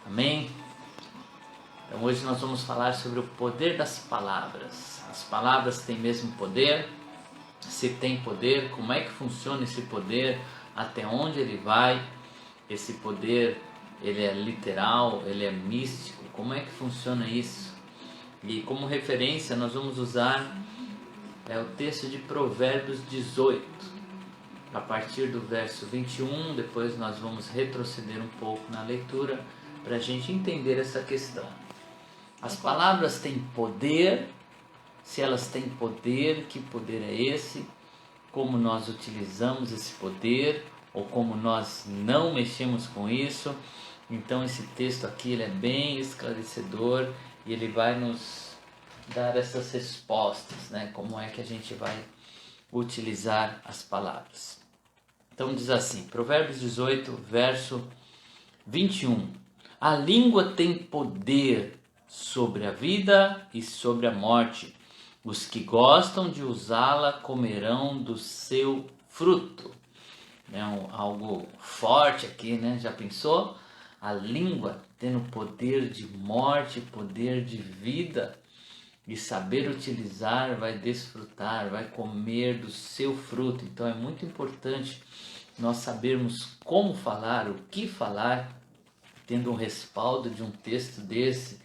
Amém? Então hoje nós vamos falar sobre o poder das palavras. As palavras têm mesmo poder? Se tem poder, como é que funciona esse poder? Até onde ele vai? Esse poder, ele é literal? Ele é místico? Como é que funciona isso? E como referência nós vamos usar o texto de Provérbios 18, a partir do verso 21, depois nós vamos retroceder um pouco na leitura para a gente entender essa questão. As palavras têm poder. Se elas têm poder, que poder é esse? Como nós utilizamos esse poder ou como nós não mexemos com isso? Então esse texto aqui ele é bem esclarecedor e ele vai nos dar essas respostas, né? Como é que a gente vai utilizar as palavras. Então diz assim, Provérbios 18, verso 21. A língua tem poder sobre a vida e sobre a morte. Os que gostam de usá-la comerão do seu fruto. É algo forte aqui, né? Já pensou? A língua tendo poder de morte, poder de vida, e saber utilizar, vai desfrutar, vai comer do seu fruto. Então é muito importante nós sabermos como falar, o que falar, tendo um respaldo de um texto desse,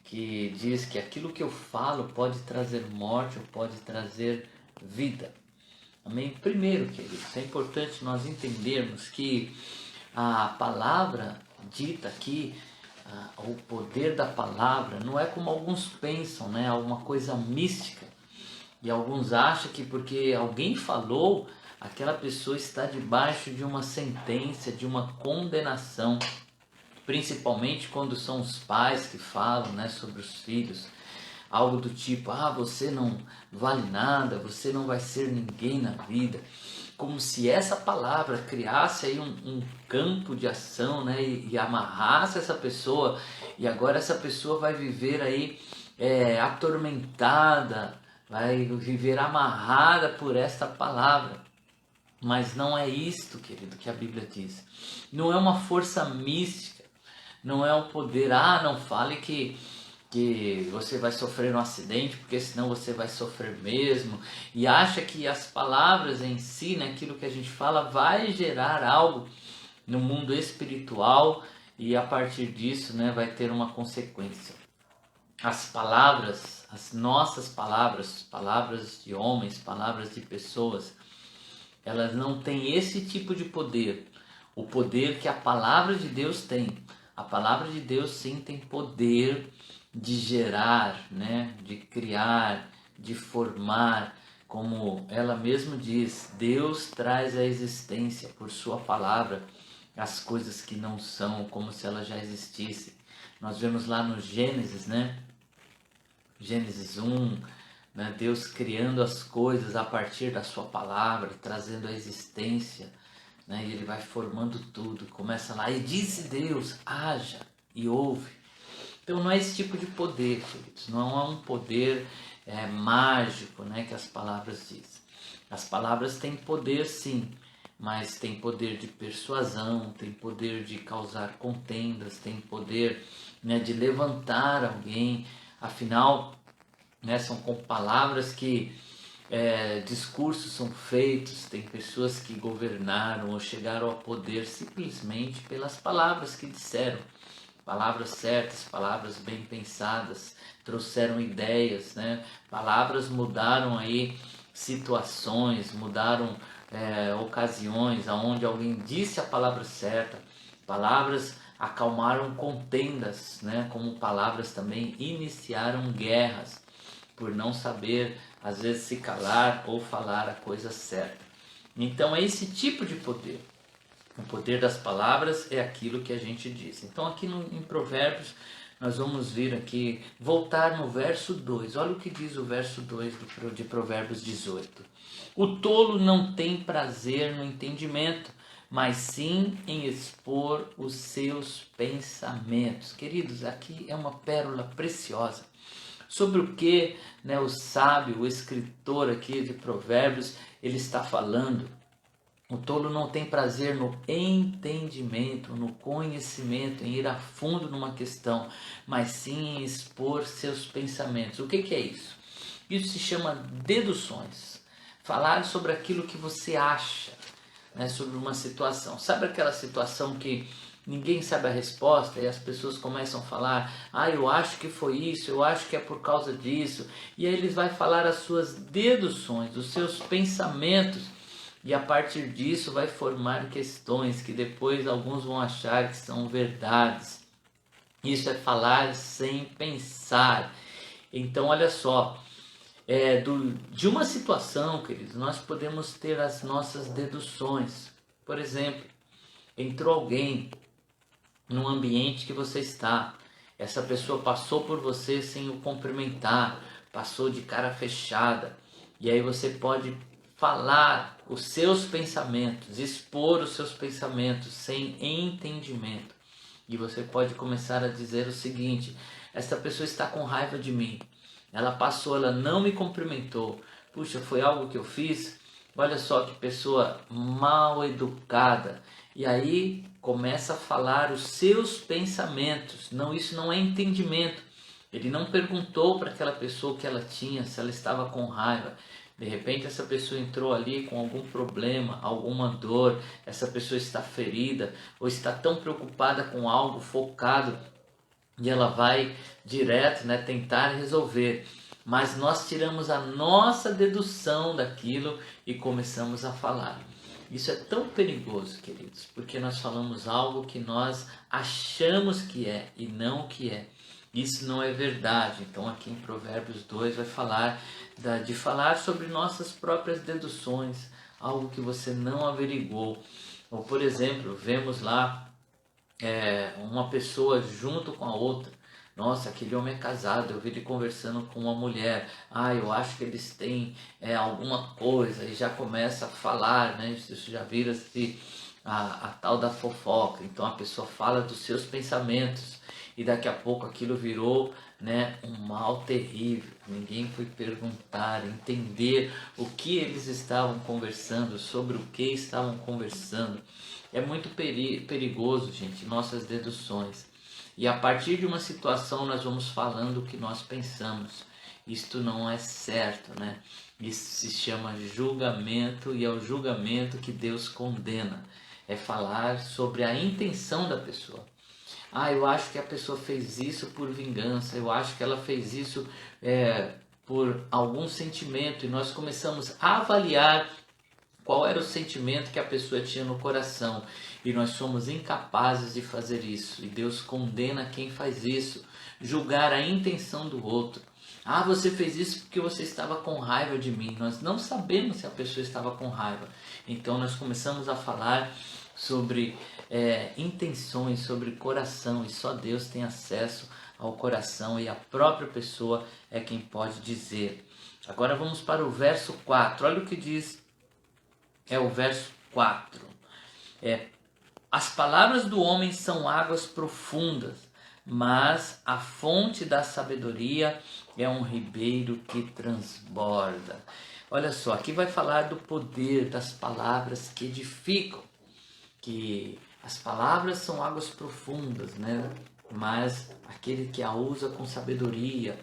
que diz que aquilo que eu falo pode trazer morte ou pode trazer vida. Amém? Primeiro, queridos, é importante nós entendermos que a palavra dita aqui, o poder da palavra, não é como alguns pensam, né? Alguma coisa mística. E alguns acham que porque alguém falou, aquela pessoa está debaixo de uma sentença, de uma condenação. Principalmente quando são os pais que falam, né, sobre os filhos, algo do tipo, você não vale nada, você não vai ser ninguém na vida, como se essa palavra criasse aí um campo de ação, né, e amarrasse essa pessoa, e agora essa pessoa vai viver aí atormentada, vai viver amarrada por esta palavra. Mas não é isto, querido, que a Bíblia diz. Não é uma força mística. Não é o poder, não fale que você vai sofrer um acidente, porque senão você vai sofrer mesmo. E acha que as palavras em si, né, aquilo que a gente fala, vai gerar algo no mundo espiritual e a partir disso, né, vai ter uma consequência. As palavras, as nossas palavras, palavras de homens, palavras de pessoas, elas não têm esse tipo de poder. O poder que a palavra de Deus tem. A palavra de Deus sim tem poder de gerar, né? De criar, de formar. Como ela mesma diz, Deus traz à existência por sua palavra as coisas que não são, como se elas já existissem. Nós vemos lá no Gênesis, né? Gênesis 1, né? Deus criando as coisas a partir da sua palavra, trazendo à existência. Né? E ele vai formando tudo, começa lá, e disse Deus, haja, e ouve. Então não é esse tipo de poder, queridos, não é um poder mágico, né, que as palavras dizem. As palavras têm poder sim, mas tem poder de persuasão, tem poder de causar contendas, tem poder, né, de levantar alguém. Afinal, né, são com palavras que discursos são feitos, tem pessoas que governaram ou chegaram ao poder simplesmente pelas palavras que disseram, palavras certas, palavras bem pensadas, trouxeram ideias, né? Palavras mudaram aí situações, mudaram ocasiões aonde alguém disse a palavra certa, palavras acalmaram contendas, né? Como palavras também iniciaram guerras, por não saber, às vezes, se calar ou falar a coisa certa. Então é esse tipo de poder. O poder das palavras é aquilo que a gente diz. Então aqui em Provérbios, nós vamos vir aqui, voltar no verso 2. Olha o que diz o verso 2 de Provérbios 18. O tolo não tem prazer no entendimento, mas sim em expor os seus pensamentos. Queridos, aqui é uma pérola preciosa. Sobre o que, né, o sábio, o escritor aqui de Provérbios, ele está falando. O tolo não tem prazer no entendimento, no conhecimento, em ir a fundo numa questão, mas sim em expor seus pensamentos. O que é isso? Isso se chama deduções. Falar sobre aquilo que você acha, né, sobre uma situação. Sabe aquela situação que ninguém sabe a resposta e as pessoas começam a falar: ah, eu acho que foi isso, eu acho que é por causa disso. E aí eles vão falar as suas deduções, os seus pensamentos. E a partir disso vai formar questões que depois alguns vão achar que são verdades. Isso é falar sem pensar. Então olha só, de uma situação, queridos, nós podemos ter as nossas deduções. Por exemplo, entrou alguém no ambiente que você está. Essa pessoa passou por você sem o cumprimentar, passou de cara fechada. E aí você pode falar os seus pensamentos, expor os seus pensamentos sem entendimento. E você pode começar a dizer o seguinte: essa pessoa está com raiva de mim. Ela passou, ela não me cumprimentou. Puxa, foi algo que eu fiz? Olha só que pessoa mal educada. E aí começa a falar os seus pensamentos. Não, isso não é entendimento. Ele não perguntou para aquela pessoa o que ela tinha, se ela estava com raiva. De repente essa pessoa entrou ali com algum problema, alguma dor, essa pessoa está ferida ou está tão preocupada com algo, focado, e ela vai direto, né, tentar resolver. Mas nós tiramos a nossa dedução daquilo e começamos a falar. Isso é tão perigoso, queridos, porque nós falamos algo que nós achamos que é e não o que é. Isso não é verdade. Então aqui em Provérbios 2 vai falar de falar sobre nossas próprias deduções, algo que você não averigou. Ou por exemplo, vemos lá uma pessoa junto com a outra. Nossa, aquele homem é casado, eu vi ele conversando com uma mulher. Ah, eu acho que eles têm alguma coisa. E já começa a falar, né? Isso já vira-se a tal da fofoca. Então a pessoa fala dos seus pensamentos. E daqui a pouco aquilo virou, né, um mal terrível. Ninguém foi perguntar, entender o que eles estavam conversando, sobre o que estavam conversando. É muito perigoso, gente, nossas deduções. E a partir de uma situação nós vamos falando o que nós pensamos. Isto não é certo, né? Isso se chama julgamento e é o julgamento que Deus condena. É falar sobre a intenção da pessoa. Ah, eu acho que a pessoa fez isso por vingança, eu acho que ela fez isso por algum sentimento, e nós começamos a avaliar qual era o sentimento que a pessoa tinha no coração, e nós somos incapazes de fazer isso, e Deus condena quem faz isso. Julgar a intenção do outro. Ah, você fez isso porque você estava com raiva de mim. Nós não sabemos se a pessoa estava com raiva. Então nós começamos a falar sobre intenções, sobre coração, e só Deus tem acesso ao coração, e a própria pessoa é quem pode dizer. Agora vamos para o verso 4. Olha o que diz o verso 4. As palavras do homem são águas profundas, mas a fonte da sabedoria é um ribeiro que transborda. Olha só, aqui vai falar do poder das palavras que edificam, que as palavras são águas profundas, né? Mas aquele que a usa com sabedoria,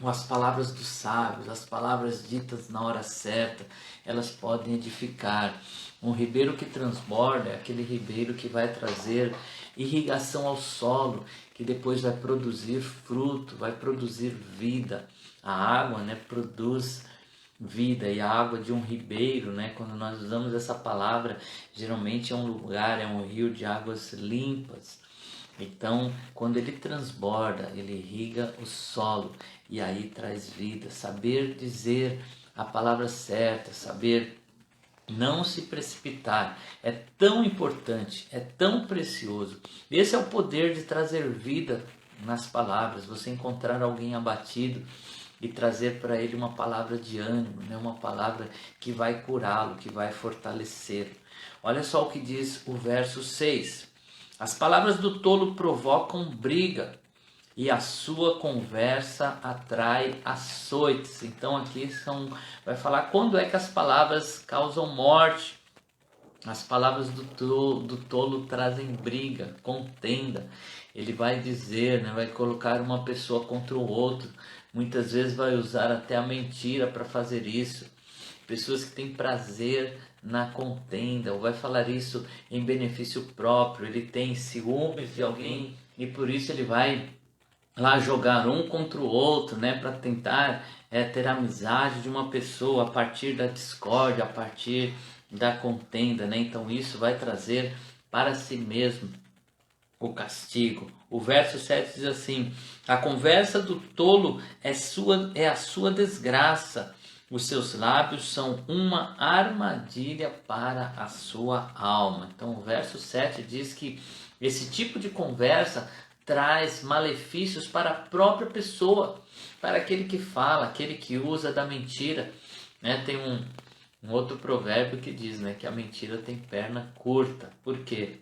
as palavras dos sábios, as palavras ditas na hora certa, elas podem edificar. Um ribeiro que transborda é aquele ribeiro que vai trazer irrigação ao solo, que depois vai produzir fruto, vai produzir vida. A água, né, produz vida, e a água de um ribeiro, né, quando nós usamos essa palavra, geralmente é um lugar, é um rio de águas limpas. Então, quando ele transborda, ele irriga o solo e aí traz vida. Saber dizer a palavra certa, saber não se precipitar, é tão importante, é tão precioso. Esse é o poder de trazer vida nas palavras. Você encontrar alguém abatido e trazer para ele uma palavra de ânimo, né? Uma palavra que vai curá-lo, que vai fortalecê-lo. Olha só o que diz o verso 6. As palavras do tolo provocam briga, e a sua conversa atrai açoites. Então aqui vai falar quando é que as palavras causam morte. As palavras do tolo trazem briga, contenda. Ele vai dizer, né, vai colocar uma pessoa contra o outro. Muitas vezes vai usar até a mentira para fazer isso. Pessoas que têm prazer na contenda, ou vai falar isso em benefício próprio. Ele tem ciúmes de alguém e por isso ele vai lá jogar um contra o outro, né, para tentar ter amizade de uma pessoa a partir da discórdia, a partir da contenda, né? Então isso vai trazer para si mesmo o castigo. O verso 7 diz assim: a conversa do tolo é a sua desgraça. Os seus lábios são uma armadilha para a sua alma. Então o verso 7 diz que esse tipo de conversa traz malefícios para a própria pessoa, para aquele que fala, aquele que usa da mentira, né? Tem um outro provérbio que diz, né, que a mentira tem perna curta. Por quê?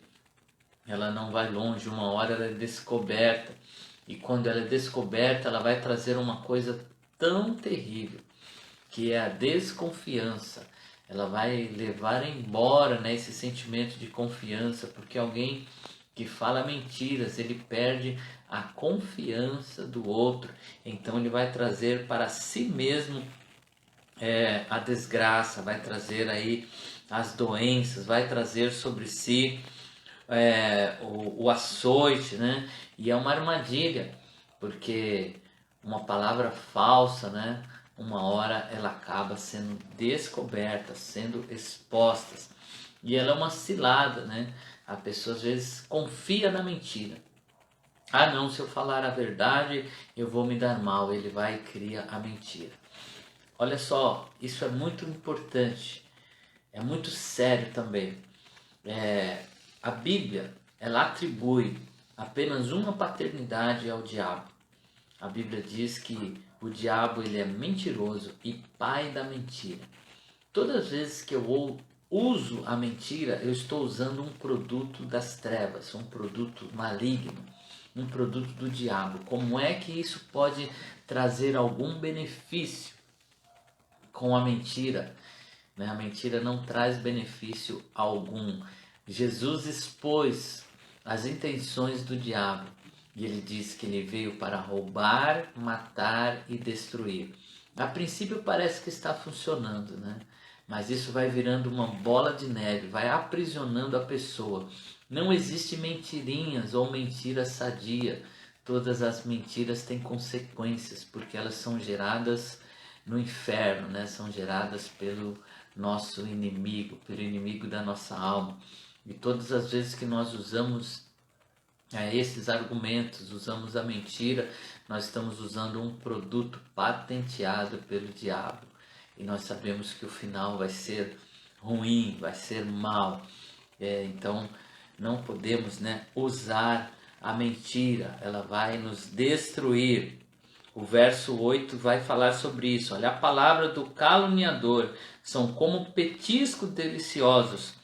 Ela não vai longe, uma hora ela é descoberta. E quando ela é descoberta, ela vai trazer uma coisa tão terrível, que é a desconfiança. Ela vai levar embora, né, esse sentimento de confiança, porque alguém que fala mentiras, ele perde a confiança do outro. Então ele vai trazer para si mesmo a desgraça, vai trazer aí as doenças, vai trazer sobre si o açoite, né? E é uma armadilha, porque uma palavra falsa, né? Uma hora ela acaba sendo descoberta, sendo exposta. E ela é uma cilada, né? A pessoa às vezes confia na mentira. Ah não, se eu falar a verdade eu vou me dar mal. Ele vai e cria a mentira. Olha só, isso é muito importante, é muito sério também. A Bíblia, ela atribui apenas uma paternidade ao diabo. A Bíblia diz que o diabo ele é mentiroso e pai da mentira. Todas as vezes que eu uso a mentira, eu estou usando um produto das trevas, um produto maligno, um produto do diabo. Como é que isso pode trazer algum benefício com a mentira? A mentira não traz benefício algum. Jesus expôs as intenções do diabo e ele disse que ele veio para roubar, matar e destruir. A princípio parece que está funcionando, né? Mas isso vai virando uma bola de neve, vai aprisionando a pessoa. Não existe mentirinhas ou mentira sadia. Todas as mentiras têm consequências, porque elas são geradas no inferno, né? São geradas pelo nosso inimigo, pelo inimigo da nossa alma. E todas as vezes que nós usamos esses argumentos, usamos a mentira, nós estamos usando um produto patenteado pelo diabo. E nós sabemos que o final vai ser ruim, vai ser mal. Então não podemos, né, usar a mentira, ela vai nos destruir. O verso 8 vai falar sobre isso. Olha, a palavra do caluniador são como petiscos deliciosos,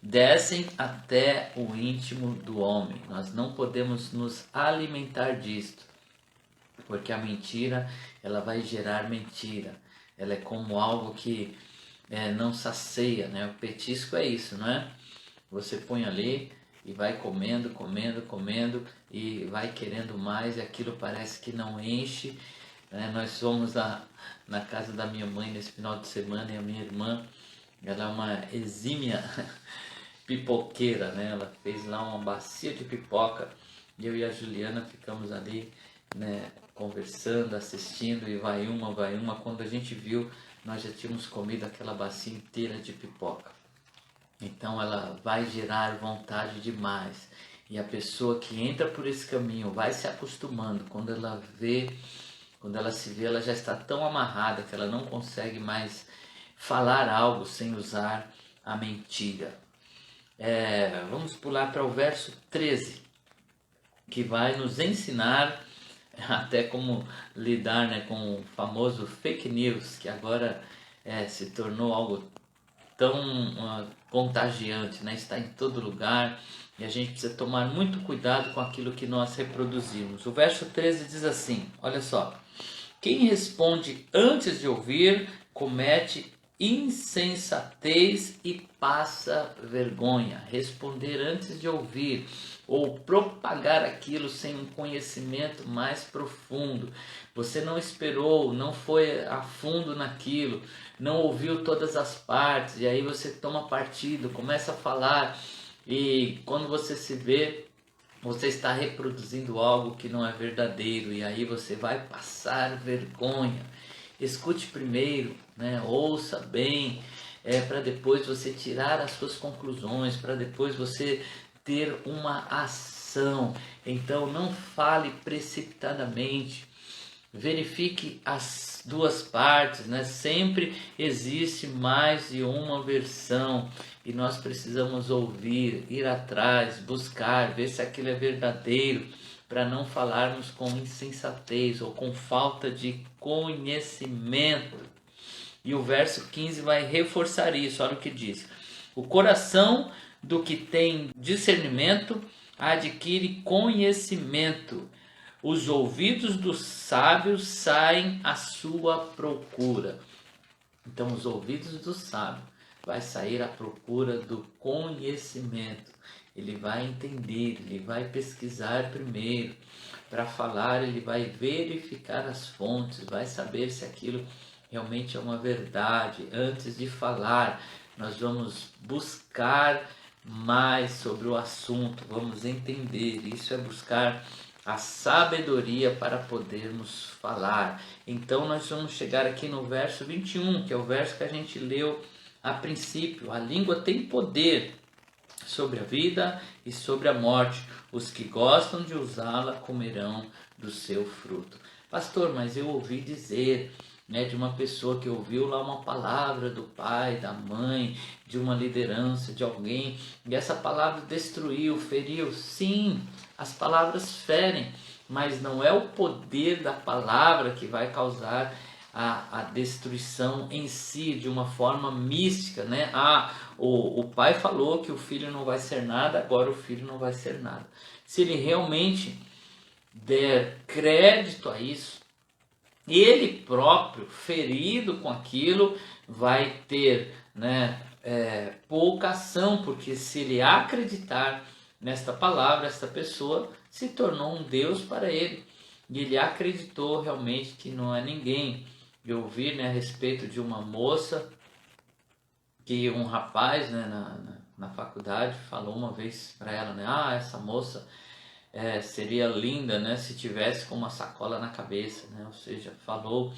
descem até o íntimo do homem. Nós não podemos nos alimentar disto, porque a mentira ela vai gerar mentira. Ela é como algo que não sacia, né? O petisco é isso, não é? Você põe ali e vai comendo, comendo, comendo e vai querendo mais e aquilo parece que não enche, né? Nós fomos na casa da minha mãe nesse final de semana e a minha irmã, ela é uma exímia pipoqueira, né? Ela fez lá uma bacia de pipoca e eu e a Juliana ficamos ali, né, conversando, assistindo e vai uma. Quando a gente viu, nós já tínhamos comido aquela bacia inteira de pipoca. Então ela vai gerar vontade demais. E a pessoa que entra por esse caminho vai se acostumando. Quando ela se vê, ela já está tão amarrada que ela não consegue mais falar algo sem usar a mentira. Vamos pular para o verso 13, que vai nos ensinar até como lidar, né, com o famoso fake news, que agora se tornou algo tão contagiante, né? Está em todo lugar e a gente precisa tomar muito cuidado com aquilo que nós reproduzimos. O verso 13 diz assim, olha só: quem responde antes de ouvir comete insensatez e passa vergonha. Responder antes de ouvir, ou propagar aquilo sem um conhecimento mais profundo. Você não esperou, não foi a fundo naquilo, não ouviu todas as partes, e aí você toma partido, começa a falar, e quando você se vê, você está reproduzindo algo que não é verdadeiro, e aí você vai passar vergonha. Escute primeiro, né? Ouça bem, para depois você tirar as suas conclusões, para depois você ter uma ação. Então não fale precipitadamente, verifique as duas partes, né? Sempre existe mais de uma versão e nós precisamos ouvir, ir atrás, buscar, ver se aquilo é verdadeiro, para não falarmos com insensatez ou com falta de conhecimento. E o verso 15 vai reforçar isso. Olha o que diz: o coração do que tem discernimento adquire conhecimento, os ouvidos dos sábios saem à sua procura. Então os ouvidos do sábio vai sair à procura do conhecimento. Ele vai entender, ele vai pesquisar primeiro. Para falar, ele vai verificar as fontes, vai saber se aquilo realmente é uma verdade. Antes de falar, nós vamos buscar mais sobre o assunto, vamos entender. Isso é buscar a sabedoria para podermos falar. Então nós vamos chegar aqui no verso 21, que é o verso que a gente leu a princípio. A língua tem poder sobre a vida e sobre a morte. Os que gostam de usá-la comerão do seu fruto. Pastor, mas eu ouvi dizer, né, de uma pessoa que ouviu lá uma palavra do pai, da mãe, de uma liderança, de alguém, e essa palavra destruiu, feriu. Sim, as palavras ferem, mas não é o poder da palavra que vai causar a destruição em si, de uma forma mística, né? O pai falou que o filho não vai ser nada, agora o filho não vai ser nada. Se ele realmente der crédito a isso, ele próprio, ferido com aquilo, vai ter, né, pouca ação, porque se ele acreditar nesta palavra, esta pessoa se tornou um Deus para ele, e ele acreditou realmente que não é ninguém. Eu ouvi, né, a respeito de uma moça, que um rapaz, né, na faculdade falou uma vez para ela, né, essa moça seria linda, né, se tivesse com uma sacola na cabeça, né? Ou seja, falou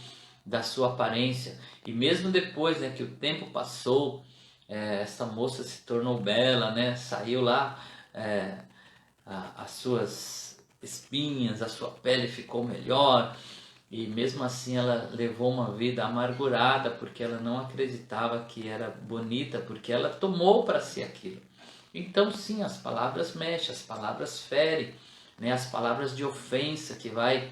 da sua aparência. E mesmo depois, né, que o tempo passou, essa moça se tornou bela, né? Saiu lá as suas espinhas, a sua pele ficou melhor. E mesmo assim ela levou uma vida amargurada, porque ela não acreditava que era bonita, porque ela tomou para si aquilo. Então sim, as palavras mexem, as palavras ferem, né? As palavras de ofensa que vai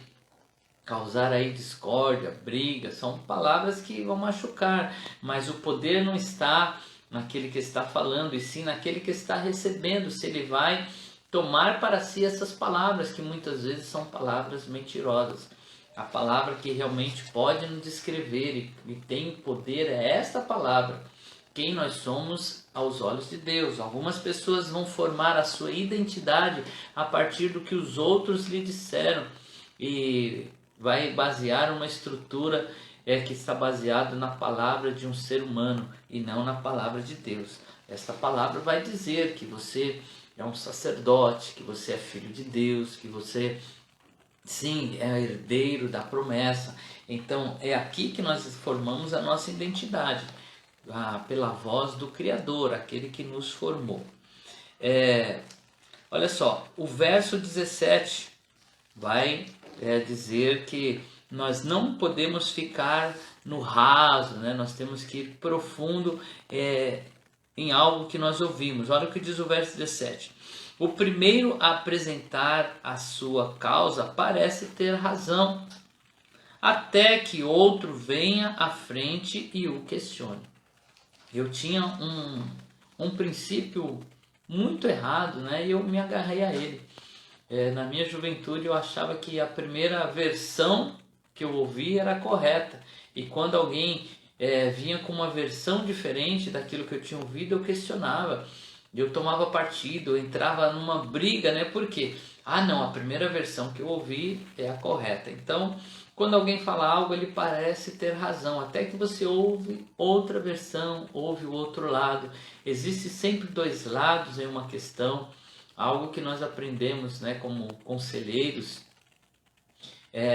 causar aí discórdia, briga, são palavras que vão machucar, mas o poder não está naquele que está falando, e sim naquele que está recebendo, se ele vai tomar para si essas palavras, que muitas vezes são palavras mentirosas. A palavra que realmente pode nos descrever e tem poder é esta palavra, quem nós somos aos olhos de Deus. Algumas pessoas vão formar a sua identidade a partir do que os outros lhe disseram e vai basear uma estrutura que está baseada na palavra de um ser humano e não na palavra de Deus. Esta palavra vai dizer que você é um sacerdote, que você é filho de Deus, que você, sim, é herdeiro da promessa. Então é aqui que nós formamos a nossa identidade, pela voz do Criador, aquele que nos formou. Olha só, o verso 17 vai dizer que nós não podemos ficar no raso, né? Nós temos que ir profundo em algo que nós ouvimos. Olha o que diz o verso 17. O primeiro a apresentar a sua causa parece ter razão, até que outro venha à frente e o questione. Eu tinha um princípio muito errado, né? E eu me agarrei a ele. Na minha juventude eu achava que a primeira versão que eu ouvi era correta. E quando alguém vinha com uma versão diferente daquilo que eu tinha ouvido, eu questionava, eu tomava partido, eu entrava numa briga, né? Por quê? Ah, não, a primeira versão que eu ouvi é a correta. Então, quando alguém fala algo, ele parece ter razão, até que você ouve outra versão, ouve o outro lado. Existe sempre dois lados em uma questão, algo que nós aprendemos, né, como conselheiros,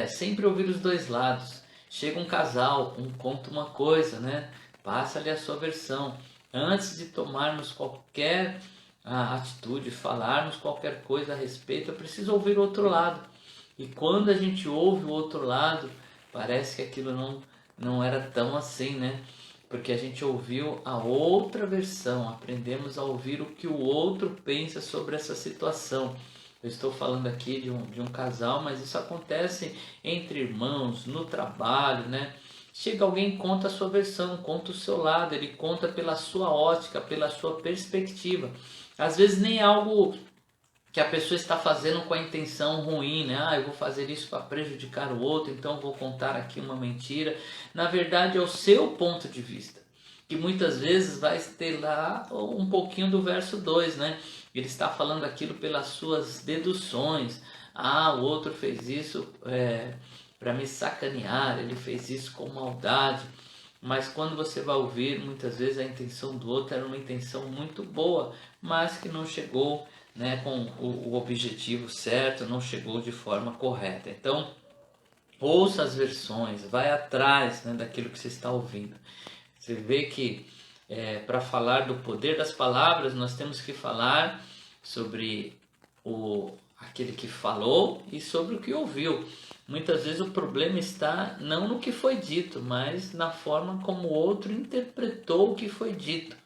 sempre ouvir os dois lados. Chega um casal, um conta uma coisa, né? Passa-lhe a sua versão. Antes de tomarmos qualquer atitude, falarmos qualquer coisa a respeito, é preciso ouvir o outro lado. E quando a gente ouve o outro lado, parece que aquilo não era tão assim, né? Porque a gente ouviu a outra versão, aprendemos a ouvir o que o outro pensa sobre essa situação. Eu estou falando aqui de um casal, mas isso acontece entre irmãos, no trabalho, né? Chega alguém e conta a sua versão, conta o seu lado, ele conta pela sua ótica, pela sua perspectiva. Às vezes nem é algo que a pessoa está fazendo com a intenção ruim, né? Ah, eu vou fazer isso para prejudicar o outro, então vou contar aqui uma mentira. Na verdade é o seu ponto de vista, que muitas vezes vai ter lá um pouquinho do verso 2, né? Ele está falando aquilo pelas suas deduções. Ah, o outro fez isso para me sacanear, ele fez isso com maldade. Mas quando você vai ouvir, muitas vezes a intenção do outro era uma intenção muito boa, mas que não chegou, né, com o objetivo certo, não chegou de forma correta. Então, ouça as versões, vai atrás, né, daquilo que você está ouvindo. Você vê que para falar do poder das palavras, nós temos que falar sobre aquele que falou e sobre o que ouviu. Muitas vezes o problema está não no que foi dito, mas na forma como o outro interpretou o que foi dito.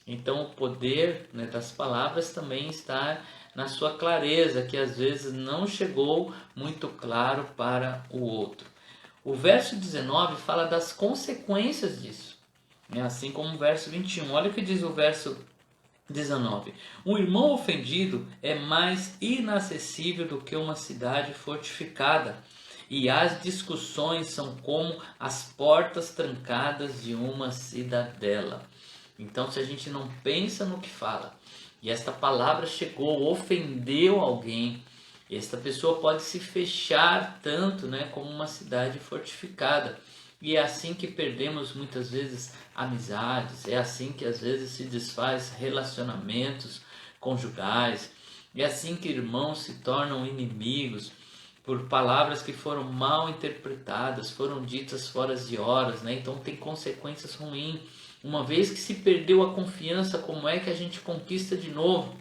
Então o poder, né, das palavras também está na sua clareza, que às vezes não chegou muito claro para o outro. O verso 19 fala das consequências disso, né? Assim como o verso 21. Olha o que diz o verso 19. Um irmão ofendido é mais inacessível do que uma cidade fortificada, e as discussões são como as portas trancadas de uma cidadela. Então, se a gente não pensa no que fala, e esta palavra chegou, ofendeu alguém, esta pessoa pode se fechar tanto, né, como uma cidade fortificada. E é assim que perdemos muitas vezes amizades, é assim que às vezes se desfaz relacionamentos conjugais, é assim que irmãos se tornam inimigos por palavras que foram mal interpretadas, foram ditas fora de horas, né? Então tem consequências ruins. Uma vez que se perdeu a confiança, como é que a gente conquista de novo?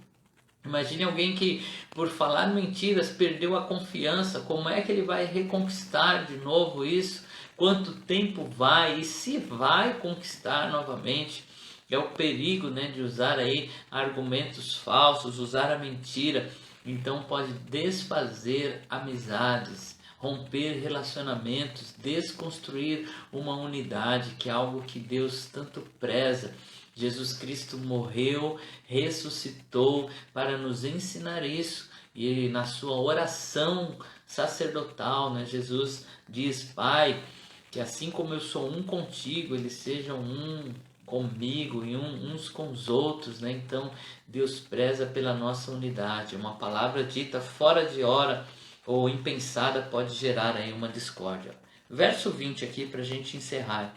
Imagine alguém que, por falar mentiras, perdeu a confiança. Como é que ele vai reconquistar de novo isso? Quanto tempo vai? E se vai conquistar novamente? É o perigo, né, de usar aí argumentos falsos, usar a mentira. Então pode desfazer amizades, romper relacionamentos, desconstruir uma unidade, que é algo que Deus tanto preza. Jesus Cristo morreu, ressuscitou para nos ensinar isso. E na sua oração sacerdotal, né, Jesus diz: Pai, que assim como eu sou um contigo, eles sejam um comigo e uns com os outros, né? Então Deus preza pela nossa unidade. Uma palavra dita fora de hora ou impensada pode gerar aí uma discórdia. Verso 20 aqui para a gente encerrar.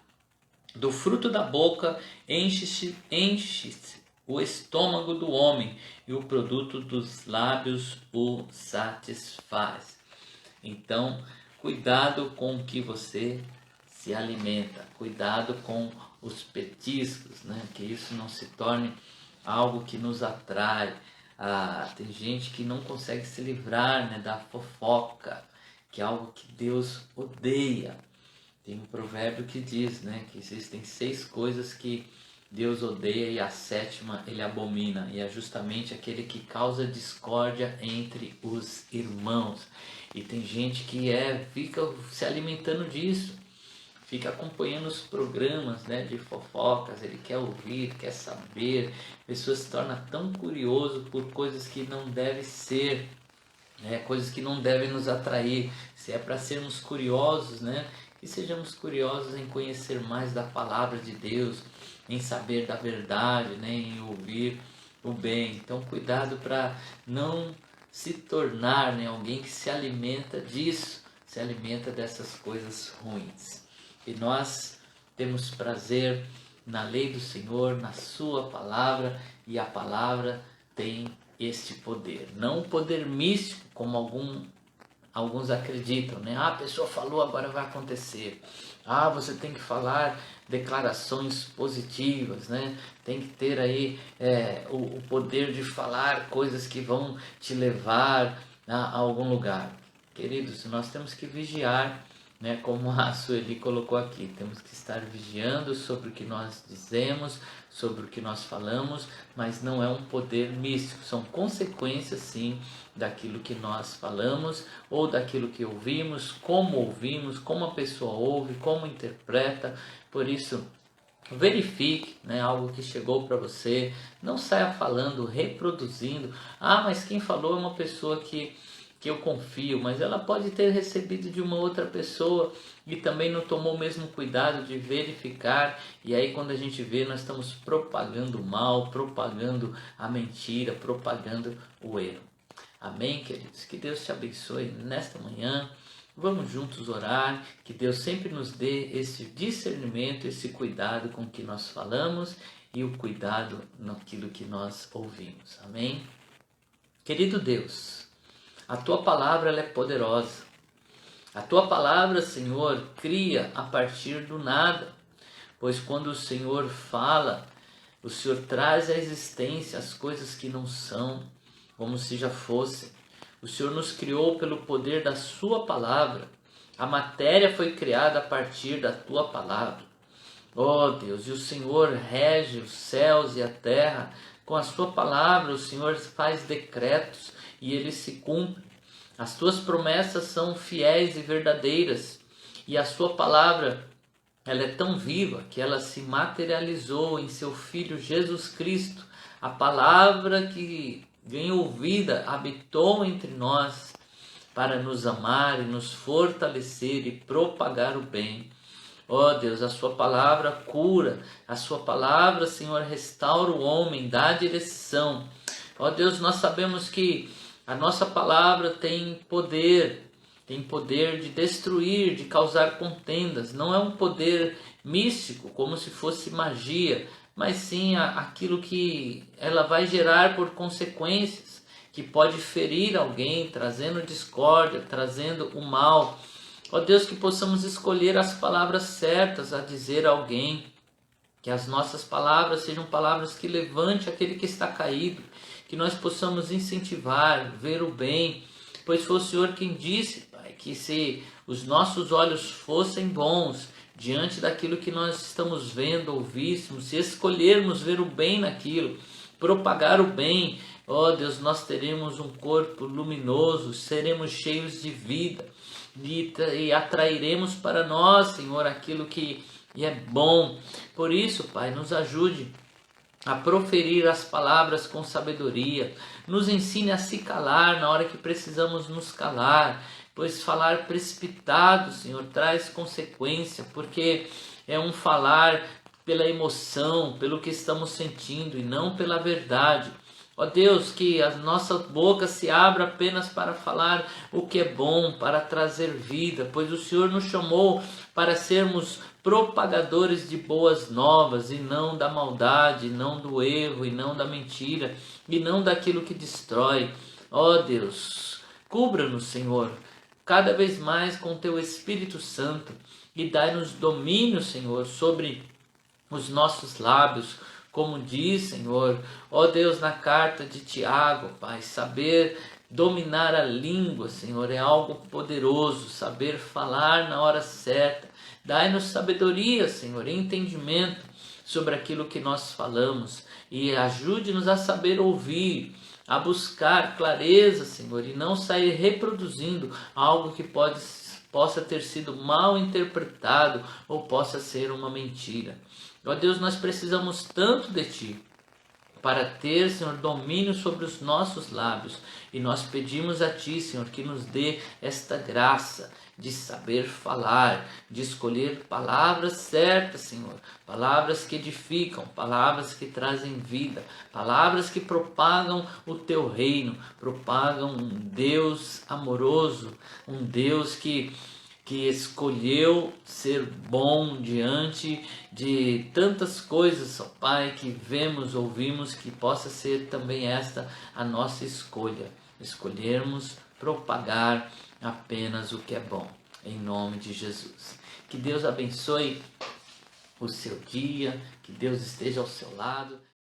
Do fruto da boca enche-se o estômago do homem, e o produto dos lábios o satisfaz. Então, cuidado com o que você se alimenta, cuidado com os petiscos, né? Que isso não se torne algo que nos atrai. Tem gente que não consegue se livrar, né, da fofoca, que é algo que Deus odeia. Tem um provérbio que diz, né, que existem 6 coisas que Deus odeia e a 7ª ele abomina, e é justamente aquele que causa discórdia entre os irmãos. E tem gente que fica se alimentando disso, fica acompanhando os programas, né, de fofocas, ele quer ouvir, quer saber. A pessoa se torna tão curioso por coisas que não devem ser, coisas que não devem nos atrair. Se é para sermos curiosos, né, que sejamos curiosos em conhecer mais da palavra de Deus, em saber da verdade, né? Em ouvir o bem. Então cuidado para não se tornar, né, alguém que se alimenta disso, se alimenta dessas coisas ruins. E nós temos prazer na lei do Senhor, na sua palavra, e a palavra tem este poder. Não o poder místico, como alguns acreditam, né? Ah, a pessoa falou, agora vai acontecer. Ah, você tem que falar declarações positivas, né? Tem que ter aí o poder de falar coisas que vão te levar a algum lugar. Queridos, nós temos que vigiar, né? Como a Sueli colocou aqui, temos que estar vigiando sobre o que nós dizemos, sobre o que nós falamos, mas não é um poder místico, são consequências sim daquilo que nós falamos ou daquilo que ouvimos, como a pessoa ouve, como interpreta. Por isso, verifique, né, algo que chegou para você, não saia falando, reproduzindo. Ah, mas quem falou é uma pessoa que eu confio, mas ela pode ter recebido de uma outra pessoa e também não tomou o mesmo cuidado de verificar, e aí quando a gente vê, nós estamos propagando o mal, propagando a mentira, propagando o erro. Amém, queridos? Que Deus te abençoe nesta manhã. Vamos juntos orar, que Deus sempre nos dê esse discernimento, esse cuidado com o que nós falamos e o cuidado naquilo que nós ouvimos. Amém? Querido Deus, a Tua palavra ela é poderosa. A Tua palavra, Senhor, cria a partir do nada, pois quando o Senhor fala, o Senhor traz à existência as coisas que não são, como se já fossem. O Senhor nos criou pelo poder da Sua palavra. A matéria foi criada a partir da Tua palavra. Oh Deus, e o Senhor rege os céus e a terra. Com a Sua palavra, o Senhor faz decretos e eles se cumprem. As Tuas promessas são fiéis e verdadeiras. E a Sua palavra, ela é tão viva que ela se materializou em Seu Filho Jesus Cristo. A palavra que ganhou vida, habitou entre nós para nos amar e nos fortalecer e propagar o bem. Ó Deus, a Sua palavra cura, a Sua palavra, Senhor, restaura o homem, dá direção. Ó Deus, nós sabemos que a nossa palavra tem poder de destruir, de causar contendas. Não é um poder místico, como se fosse magia, mas sim aquilo que ela vai gerar por consequências, que pode ferir alguém, trazendo discórdia, trazendo o mal. Ó Deus, que possamos escolher as palavras certas a dizer a alguém, que as nossas palavras sejam palavras que levante aquele que está caído, que nós possamos incentivar, ver o bem, pois foi o Senhor quem disse, Pai, que se os nossos olhos fossem bons, diante daquilo que nós estamos vendo, ouvíssemos, se escolhermos ver o bem naquilo, propagar o bem, ó Deus, nós teremos um corpo luminoso, seremos cheios de vida e atrairemos para nós, Senhor, aquilo que é bom. Por isso, Pai, nos ajude a proferir as palavras com sabedoria, nos ensine a se calar na hora que precisamos nos calar, pois falar precipitado, Senhor, traz consequência, porque é um falar pela emoção, pelo que estamos sentindo e não pela verdade. Ó Deus, que a nossa boca se abra apenas para falar o que é bom, para trazer vida, pois o Senhor nos chamou para sermos propagadores de boas novas e não da maldade, não do erro e não da mentira e não daquilo que destrói. Ó Deus, cubra-nos, Senhor, cada vez mais com Teu Espírito Santo e dai-nos domínio, Senhor, sobre os nossos lábios, como diz, Senhor, ó Deus, na carta de Tiago, Pai, saber dominar a língua, Senhor, é algo poderoso, saber falar na hora certa. Dai-nos sabedoria, Senhor, e entendimento sobre aquilo que nós falamos e ajude-nos a saber ouvir, a buscar clareza, Senhor, e não sair reproduzindo algo que possa ter sido mal interpretado ou possa ser uma mentira. Ó Deus, nós precisamos tanto de Ti. para ter, Senhor, domínio sobre os nossos lábios. E nós pedimos a Ti, Senhor, que nos dê esta graça de saber falar, de escolher palavras certas, Senhor, palavras que edificam, palavras que trazem vida, palavras que propagam o Teu reino, propagam um Deus amoroso, um Deus que escolheu ser bom diante de tantas coisas, ó Pai, que vemos, ouvimos, que possa ser também esta a nossa escolha, escolhermos propagar apenas o que é bom, em nome de Jesus. Que Deus abençoe o seu dia, que Deus esteja ao seu lado.